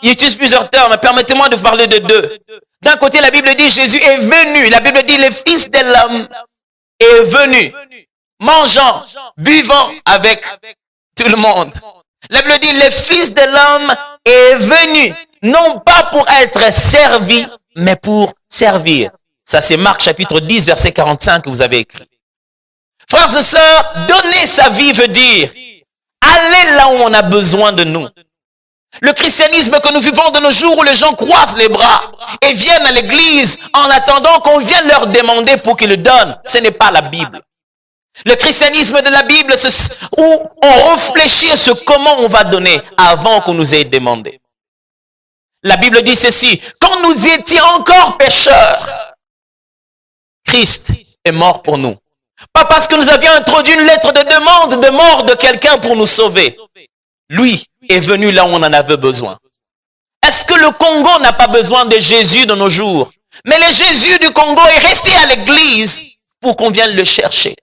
il utilise plusieurs termes, permettez-moi de vous parler de deux. D'un côté, la Bible dit Jésus est venu. La Bible dit le Fils de l'homme est venu, mangeant, buvant avec tout le monde. La Bible dit le Fils de l'homme est venu, non pas pour être servi, mais pour servir. Ça, c'est Marc chapitre 10, verset 45 que vous avez écrit. Frères et sœurs, donner sa vie veut dire aller là où on a besoin de nous. Le christianisme que nous vivons de nos jours où les gens croisent les bras et viennent à l'église en attendant qu'on vienne leur demander pour qu'ils le donnent, ce n'est pas la Bible. Le christianisme de la Bible, c'est où on réfléchit sur comment on va donner avant qu'on nous ait demandé. La Bible dit ceci, quand nous étions encore pécheurs, Christ est mort pour nous. Pas parce que nous avions introduit une lettre de demande de mort de quelqu'un pour nous sauver. Lui est venu là où on en avait besoin. Est-ce que le Congo n'a pas besoin de Jésus de nos jours? Mais le Jésus du Congo est resté à l'église pour qu'on vienne le chercher.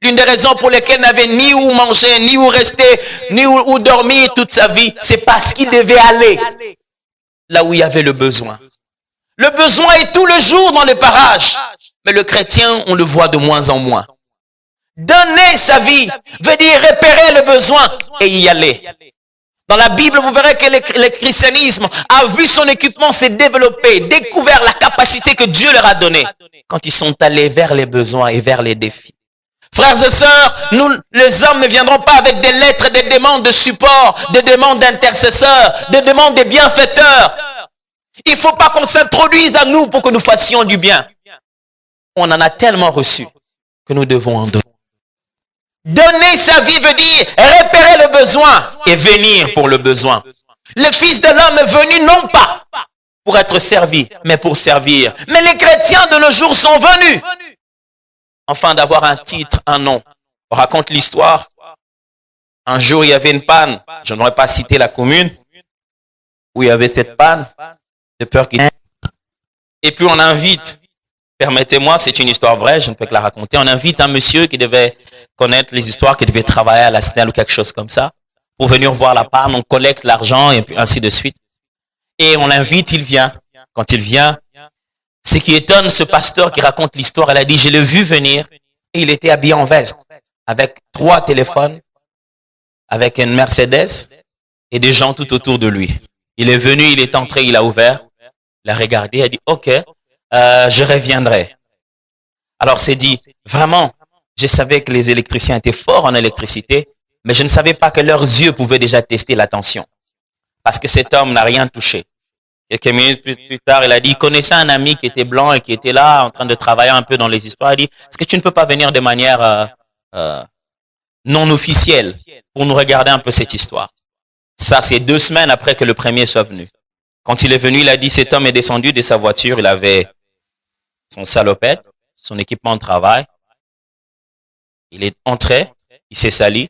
L'une des raisons pour lesquelles il n'avait ni où manger, ni où rester, ni où dormir toute sa vie, c'est parce qu'il devait aller là où il y avait le besoin. Le besoin est tout le jour dans les parages. Mais le chrétien, on le voit de moins en moins. Donner sa vie veut dire repérer le besoin et y aller. Dans la Bible, vous verrez que le christianisme a vu son équipement se développer, découvert la capacité que Dieu leur a donnée quand ils sont allés vers les besoins et vers les défis. Frères et sœurs, nous, les hommes ne viendront pas avec des lettres, des demandes de support, des demandes d'intercesseurs, des demandes de bienfaiteurs. Il ne faut pas qu'on s'introduise à nous pour que nous fassions du bien. On en a tellement reçu que nous devons en donner. Donner sa vie veut dire repérer le besoin et venir pour le besoin. Le Fils de l'homme est venu non pas pour être servi, mais pour servir. Mais les chrétiens de nos jours sont venus afin d'avoir un titre, un nom. On raconte l'histoire. Un jour, il y avait une panne. Je n'aurais pas cité la commune où il y avait cette panne de peur qu'il... Et puis on invite, permettez-moi, c'est une histoire vraie, je ne peux que la raconter. On invite un monsieur qui devait connaître les histoires, qui devait travailler à la SNEL ou quelque chose comme ça, pour venir voir la panne. On collecte l'argent et puis ainsi de suite. Et on l'invite, il vient. Quand il vient, ce qui étonne ce pasteur qui raconte l'histoire, elle a dit, je l'ai vu venir et il était habillé en veste, avec 3 téléphones, avec une Mercedes et des gens tout autour de lui. Il est venu, il est entré, il a ouvert, il a regardé, il a dit, ok, je reviendrai. Alors c'est dit, vraiment, je savais que les électriciens étaient forts en électricité, mais je ne savais pas que leurs yeux pouvaient déjà tester la tension. Parce que cet homme n'a rien touché. Quelques minutes plus tard, il a dit, il connaissait un ami qui était blanc et qui était là en train de travailler un peu dans les histoires. Il a dit, est-ce que tu ne peux pas venir de manière non officielle pour nous regarder un peu cette histoire? Ça, c'est 2 semaines après que le premier soit venu. Quand il est venu, il a dit, cet homme est descendu de sa voiture, il avait son salopette, son équipement de travail. Il est entré, il s'est sali,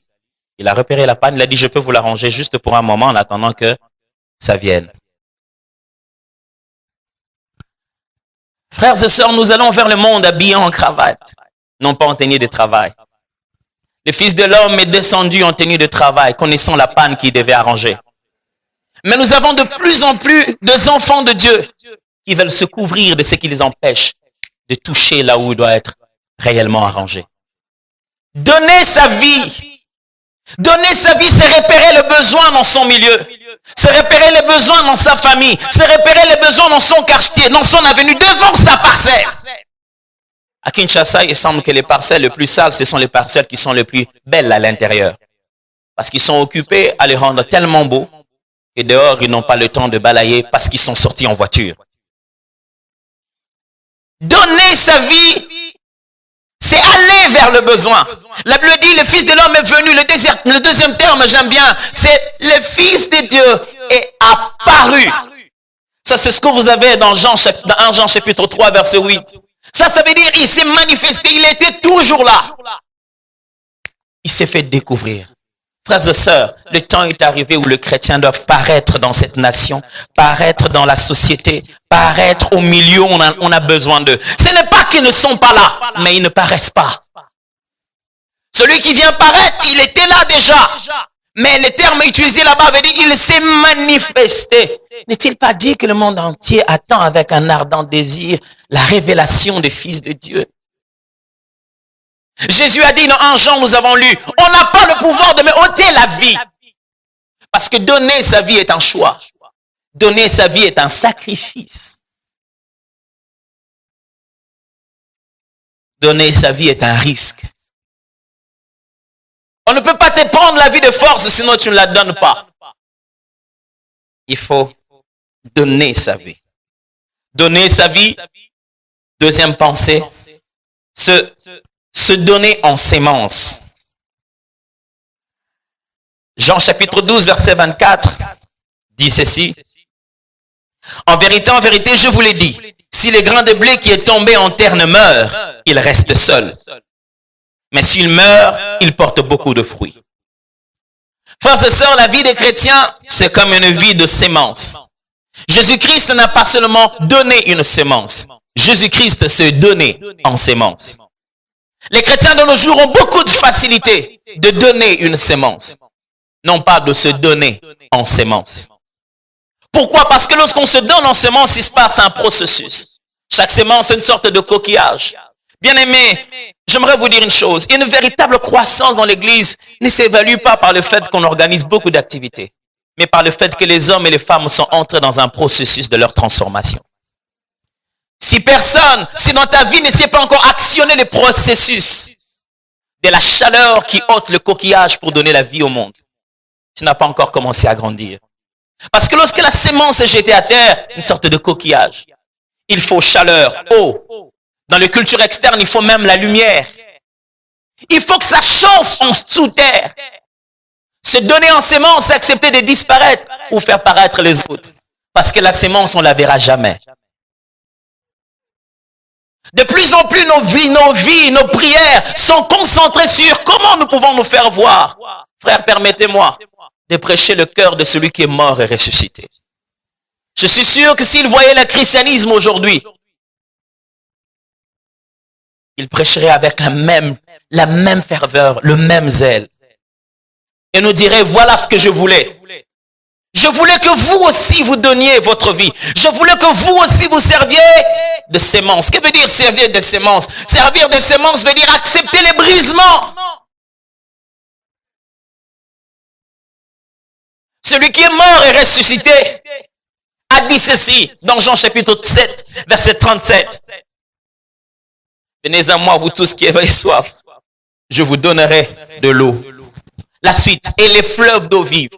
il a repéré la panne, il a dit, je peux vous l'arranger juste pour un moment en attendant que ça vienne. Frères et sœurs, nous allons vers le monde habillés en cravate, non pas en tenue de travail. Le Fils de l'homme est descendu en tenue de travail, connaissant la panne qu'il devait arranger. Mais nous avons de plus en plus d'enfants de Dieu qui veulent se couvrir de ce qui les empêche de toucher là où il doit être réellement arrangé. Donner sa vie, c'est repérer le besoin dans son milieu. C'est repérer les besoins dans sa famille. C'est repérer les besoins dans son quartier, dans son avenue, devant sa parcelle. À Kinshasa, il semble que les parcelles les plus sales, ce sont les parcelles qui sont les plus belles à l'intérieur. Parce qu'ils sont occupés à les rendre tellement beaux que dehors, ils n'ont pas le temps de balayer parce qu'ils sont sortis en voiture. Donner sa vie, c'est aller vers le besoin. La Bible dit, le Fils de l'homme est venu. Le deuxième terme, j'aime bien, c'est le Fils de Dieu est apparu. Ça, c'est ce que vous avez dans 1 Jean chapitre 3, verset 8. Ça veut dire, il s'est manifesté, il était toujours là. Il s'est fait découvrir. Frères et sœurs, le temps est arrivé où le chrétien doit paraître dans cette nation, paraître dans la société, paraître au milieu où on a besoin d'eux. Ce n'est pas qu'ils ne sont pas là, mais ils ne paraissent pas. Celui qui vient paraître, il était là déjà. Mais le terme utilisé là-bas veut dire il s'est manifesté. N'est-il pas dit que le monde entier attend avec un ardent désir la révélation des fils de Dieu? Jésus a dit dans Jean, nous avons lu, on n'a pas le pouvoir de me ôter la vie. Parce que donner sa vie est un choix. Donner sa vie est un sacrifice. Donner sa vie est un risque. On ne peut pas te prendre la vie de force, sinon tu ne la donnes pas. Il faut donner sa vie. Donner sa vie, deuxième pensée, se donner en sémence. Jean chapitre 12, verset 24, dit ceci. En vérité, je vous l'ai dit, si le grain de blé qui est tombé en terre ne meurt, il reste seul. Mais s'il meurt, il porte beaucoup de fruits. Frères et sœurs, la vie des chrétiens, c'est comme une vie de sémence. Jésus-Christ n'a pas seulement donné une sémence. Jésus-Christ s'est donné en sémence. Les chrétiens de nos jours ont beaucoup de facilité de donner une sémence. Non pas de se donner en sémence. Pourquoi? Parce que lorsqu'on se donne en sémence, il se passe un processus. Chaque sémence est une sorte de coquillage. Bien-aimés, j'aimerais vous dire une chose. Une véritable croissance dans l'Église ne s'évalue pas par le fait qu'on organise beaucoup d'activités, mais par le fait que les hommes et les femmes sont entrés dans un processus de leur transformation. Si dans ta vie ne s'est pas encore actionné le processus de la chaleur qui ôte le coquillage pour donner la vie au monde, tu n'as pas encore commencé à grandir. Parce que lorsque la sémence est jetée à terre, une sorte de coquillage, il faut chaleur, eau. Dans les cultures externes, il faut même la lumière. Il faut que ça chauffe en sous terre. Se donner en sémence, c'est accepter de disparaître ou faire paraître les autres. Parce que la sémence, on ne la verra jamais. De plus en plus, nos prières sont concentrées sur comment nous pouvons nous faire voir. Frère, permettez-moi de prêcher le cœur de celui qui est mort et ressuscité. Je suis sûr que s'il voyait le christianisme aujourd'hui, il prêcherait avec la même ferveur, le même zèle. Et nous dirait, voilà ce que je voulais. Je voulais que vous aussi vous donniez votre vie. Je voulais que vous aussi vous serviez de sémence. Que veut dire servir de sémence? Servir de sémence veut dire accepter les brisements. Celui qui est mort et ressuscité a dit ceci dans Jean chapitre 7, verset 37. Venez à moi, vous tous qui avez soif, je vous donnerai de l'eau. La suite, et les fleuves d'eau vive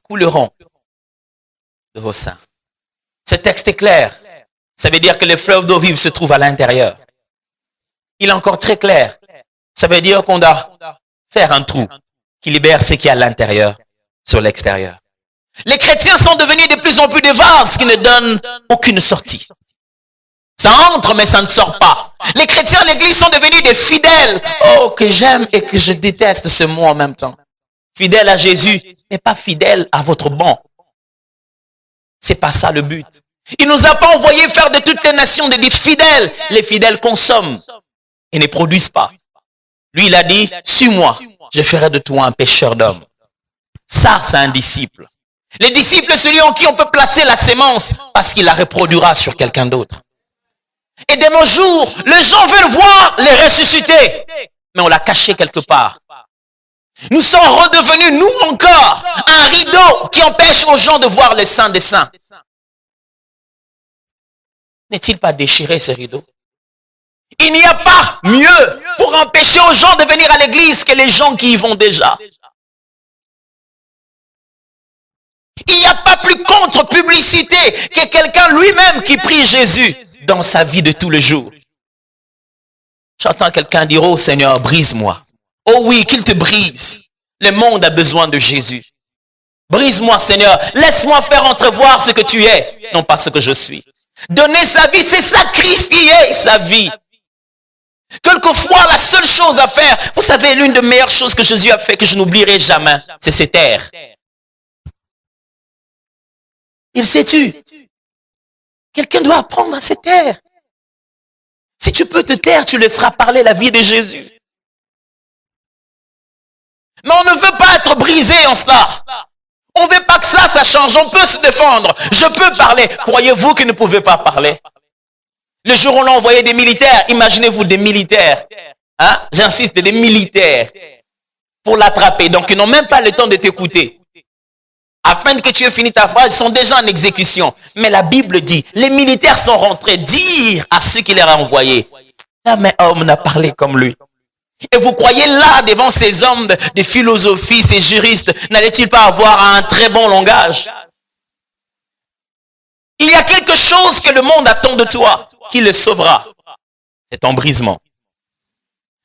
couleront de vos seins. Ce texte est clair. Ça veut dire que les fleuves d'eau vive se trouvent à l'intérieur. Il est encore très clair. Ça veut dire qu'on doit faire un trou qui libère ce qui est à l'intérieur sur l'extérieur. Les chrétiens sont devenus de plus en plus des vases qui ne donnent aucune sortie. Ça entre, mais ça ne sort pas. Les chrétiens à l'église sont devenus des fidèles. Oh, que j'aime et que je déteste ce mot en même temps. Fidèle à Jésus, mais pas fidèle à votre banc. C'est pas ça le but. Il nous a pas envoyé faire de toutes les nations des fidèles. Les fidèles consomment et ne produisent pas. Lui, il a dit, suis-moi, je ferai de toi un pêcheur d'hommes. Ça, c'est un disciple. Les disciples, celui en qui on peut placer la sémence parce qu'il la reproduira sur quelqu'un d'autre. Et de nos jours, les gens veulent voir les ressuscités, mais on l'a caché quelque part. Nous sommes redevenus, nous encore, un rideau qui empêche aux gens de voir les saints des saints. N'est-il pas déchiré ce rideau? Il n'y a pas mieux pour empêcher aux gens de venir à l'église que les gens qui y vont déjà. Il n'y a pas plus contre-publicité que quelqu'un lui-même qui prie Jésus dans sa vie de tous les jours. J'entends quelqu'un dire, oh Seigneur, brise-moi. Oh oui, qu'il te brise. Le monde a besoin de Jésus. Brise-moi, Seigneur. Laisse-moi faire entrevoir ce que tu es, non pas ce que je suis. Donner sa vie, c'est sacrifier sa vie. Quelquefois, la seule chose à faire, vous savez, l'une des meilleures choses que Jésus a fait, que je n'oublierai jamais, c'est se taire. Il s'est tu. Quelqu'un doit apprendre à se taire. Si tu peux te taire, tu laisseras parler la vie de Jésus. Mais on ne veut pas être brisé en cela. On ne veut pas que ça change. On peut se défendre. Je peux parler. Croyez-vous qu'ils ne pouvaient pas parler? Le jour où on a envoyé des militaires, imaginez-vous des militaires. Hein? J'insiste, des militaires. Pour l'attraper. Donc, ils n'ont même pas le temps de t'écouter. À peine que tu aies fini ta phrase, ils sont déjà en exécution. Mais la Bible dit, les militaires sont rentrés dire à ceux qui les ont envoyés. Jamais homme n'a parlé comme lui. Et vous croyez là, devant ces hommes de philosophie, ces juristes, n'allait-il pas avoir un très bon langage? Il y a quelque chose que le monde attend de toi, qui le sauvera. C'est ton brisement.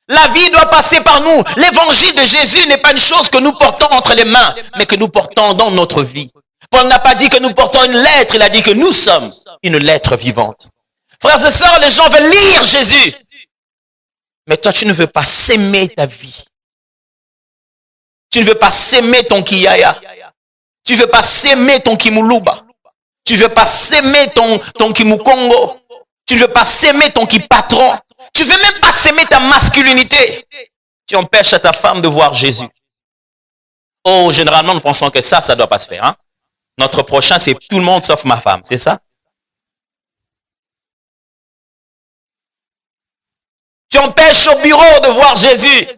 La vie doit passer par nous. L'évangile de Jésus n'est pas une chose que nous portons entre les mains, mais que nous portons dans notre vie. Paul n'a pas dit que nous portons une lettre, il a dit que nous sommes une lettre vivante. Frères et sœurs, les gens veulent lire Jésus. Mais toi, tu ne veux pas s'aimer ta vie. Tu ne veux pas s'aimer ton Kiyaya. Tu ne veux pas s'aimer ton Kimuluba. Tu ne veux pas s'aimer ton Kimukongo. Tu ne veux pas s'aimer ton Kipatron. Tu ne veux même pas s'aimer ta masculinité. Tu empêches à ta femme de voir Jésus. Oh, généralement, nous pensons que ça ne doit pas se faire. Hein? Notre prochain, c'est tout le monde sauf ma femme. C'est ça? Tu empêches au bureau de voir Jésus.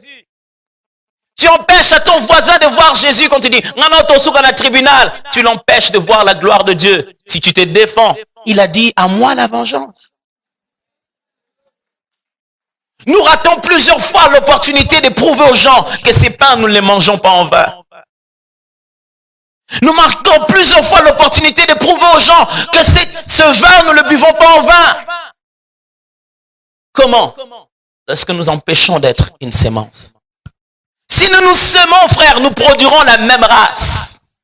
Tu empêches à ton voisin de voir Jésus quand tu dis « Non, non, ton souk à la tribunal ». Tu l'empêches de voir la gloire de Dieu. Si tu te défends, il a dit « À moi la vengeance ». Nous ratons plusieurs fois l'opportunité de prouver aux gens que ces pains, nous ne les mangeons pas en vain. Nous marquons plusieurs fois l'opportunité de prouver aux gens que ce vin, nous ne le buvons pas en vain. Comment? Lorsque nous empêchons d'être une sémence. Si nous nous semons, frères, nous produirons la même race.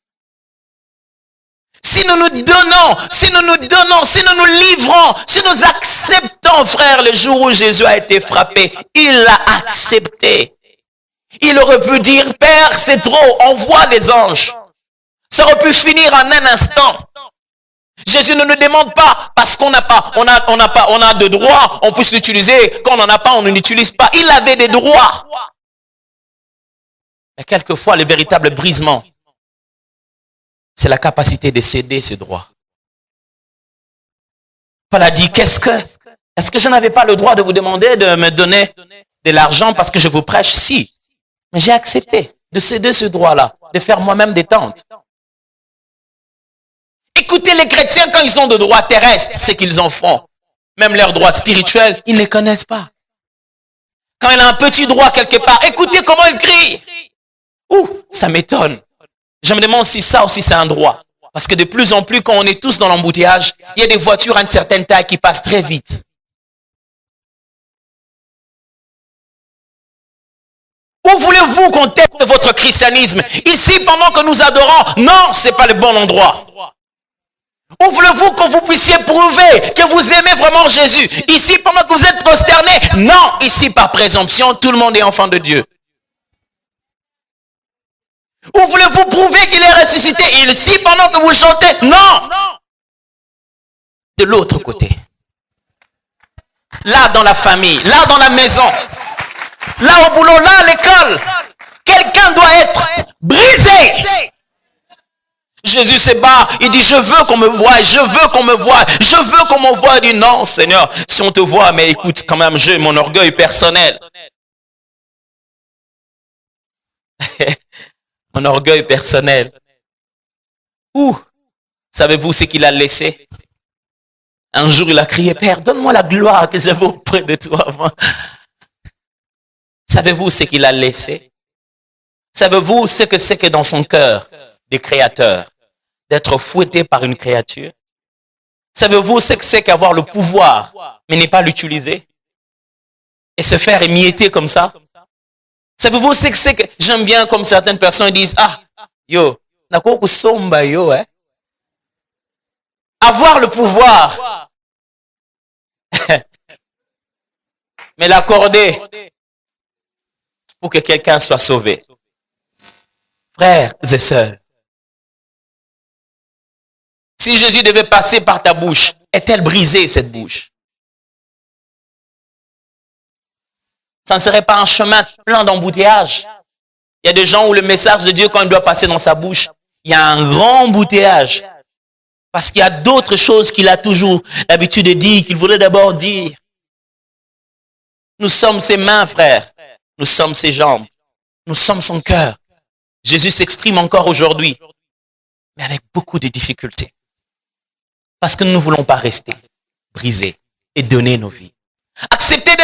Si nous nous donnons, si nous nous livrons, si nous acceptons, frère, le jour où Jésus a été frappé, il l'a accepté. Il aurait pu dire, Père, c'est trop, envoie des anges. Ça aurait pu finir en un instant. Jésus ne nous demande pas, parce qu'on n'a pas, on a de droits, on puisse l'utiliser. Quand on n'en a pas, on ne l'utilise pas. Il avait des droits. Mais quelquefois, le véritable brisement, c'est la capacité de céder ses droits. Paul a dit, est-ce que je n'avais pas le droit de vous demander de me donner de l'argent parce que je vous prêche? Si. Mais j'ai accepté de céder ce droit-là, de faire moi-même des tentes. Écoutez les chrétiens quand ils ont de droits terrestres, c'est qu'ils en font. Même leurs droits spirituels, ils ne les connaissent pas. Quand il a un petit droit quelque part, écoutez comment il crie. Ouh, ça m'étonne. Je me demande si ça aussi c'est un droit. Parce que de plus en plus, quand on est tous dans l'embouteillage, il y a des voitures à une certaine taille qui passent très vite. Où voulez-vous qu'on teste votre christianisme? Ici, pendant que nous adorons, non, ce n'est pas le bon endroit. Où voulez-vous que vous puissiez prouver que vous aimez vraiment Jésus? Ici, pendant que vous êtes prosternés? Non, ici, par présomption, tout le monde est enfant de Dieu. Où voulez-vous prouver qu'il est ressuscité? Ici, pendant que vous chantez? Non. De l'autre côté. Là, dans la famille, là, dans la maison, là, au boulot, là, à l'école, quelqu'un doit être brisé. Jésus se bat, il dit, je veux qu'on me voie, je veux qu'on me voie, je veux qu'on m'envoie. Il dit, non, Seigneur, si on te voit, mais écoute, quand même, j'ai mon orgueil personnel. Mon orgueil personnel. Ouh, savez-vous ce qu'il a laissé? Un jour, il a crié, Père, donne-moi la gloire que j'avais auprès de toi avant. Savez-vous ce qu'il a laissé? Savez-vous ce que c'est que dans son cœur des créateurs, d'être fouetté par une créature? Savez-vous ce que c'est qu'avoir le pouvoir, mais ne pas l'utiliser? Et se faire émietter comme ça? Savez-vous ce que c'est que... J'aime bien comme certaines personnes disent, ah, yo, nako kusomba yo, hein? Avoir le pouvoir, mais l'accorder pour que quelqu'un soit sauvé. Frères et sœurs, si Jésus devait passer par ta bouche, est-elle brisée cette bouche? Ça ne serait pas un chemin plein d'embouteillages. Il y a des gens où le message de Dieu, quand il doit passer dans sa bouche, il y a un grand embouteillage. Parce qu'il y a d'autres choses qu'il a toujours l'habitude de dire, qu'il voudrait d'abord dire. Nous sommes ses mains, frères. Nous sommes ses jambes. Nous sommes son cœur. Jésus s'exprime encore aujourd'hui, mais avec beaucoup de difficultés. Parce que nous ne voulons pas rester brisés et donner nos vies. Accepter